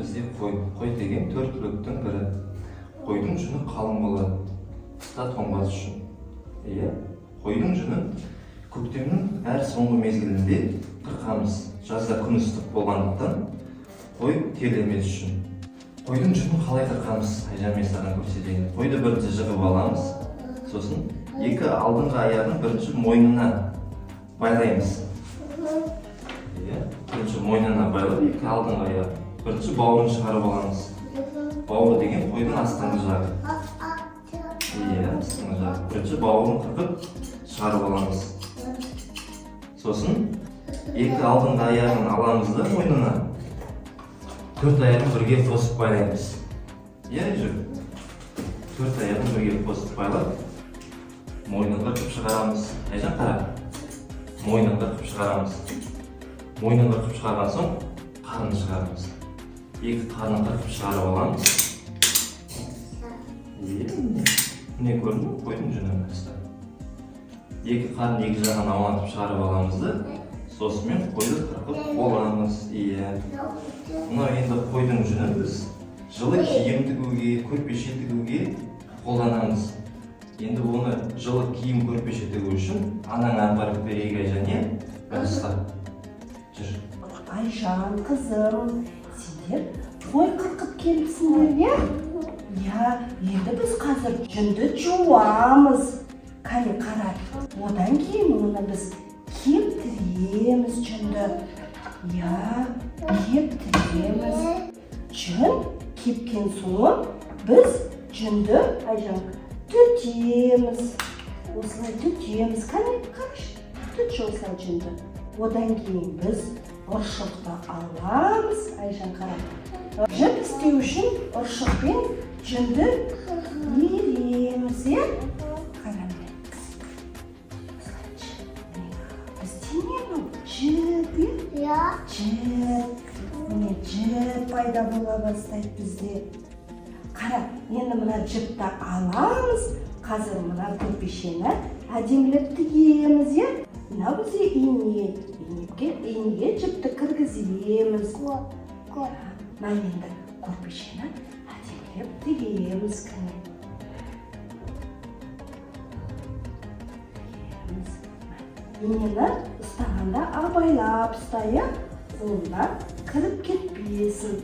бізде қой деген төрт түліктің бірі. Қойдың жүні қалың болады, қыста тоңбас үшін. Қойдың жүнін көктемнің әр соңғы мезгілінде қырқамыз. Жазда күн ыстық болғандықтан қой терлемес үшін. Қойдың жүнін қалай қырқамыз? Айжан, мен саған көрсетейін. Қойды бірінші жығып аламыз. Сосын екі алдыңғы аяғын бірінші мойнына байлаймыз. Бірінші мойнына байлап, екі алдыңғы аяғын. Бірінші бауырын шығарып аламыз. Бауыры деген қойдың астыңғы жағы. Астыңғы жағы. Бірінші бауырын қырқып шығарып аламыз. Сосын екі алдыңғы аяғын аламыз да мойнына. Төрт аяғын бірге қосып байлаймыз. Төрт аяғын бірге қосып байлап, мойнын қырқып шығарамыз. Айжан, қара. Мойнын қырқып шығарамыз. Мойнын қырқып шығарған соң, қарнын шығарамыз. Екі қарнын қырқып шығарып аламыз. Міне көрдің бе? Қойдың жүнін қыста. Екі қарнын екі жағын аулатып шығарып аламыз да, сосымен қойды қырқып боламыз. Мына енді қойдың жүнін біз жылы киім тігуге, көрпеше тігуге қолданамыз. Енді оны жылы киім көрпеше тігу үшін анаңа апарып берейік, Айжан, ұстап. Жүр. Айжан, қызым, сендер қой қырқып келіпсіңдер, енді біз қазір жүнді жуамыз. Қане қара, одан кейін оны біз кептіреміз жүнді. Кептіреміз. Жүн кепкен соң біз жүнді, Айжан, түтеміз. Осылай түтеміз. Қане, қараш, түтші осылай жүнді. Одан кейін біз ұршықты аламыз, Айжан, қара. Жүн істеу үшін ұршықпен жүнді ереміз, қарамай. Бізде не бұл? Жіп, жіп. Міне жіп пайда бола бастайды бізде. Қара, енді мұна жіпті аламыз. Қазір мұна көрпешені әдемілеп тігеміз, Мына бізде иінеге жіпті кіргіземіз. Енді көрпешені әдемілеп тігеміз. Иінені ұстағанда абайлап ұстайық, қолына кіріп кетпесін.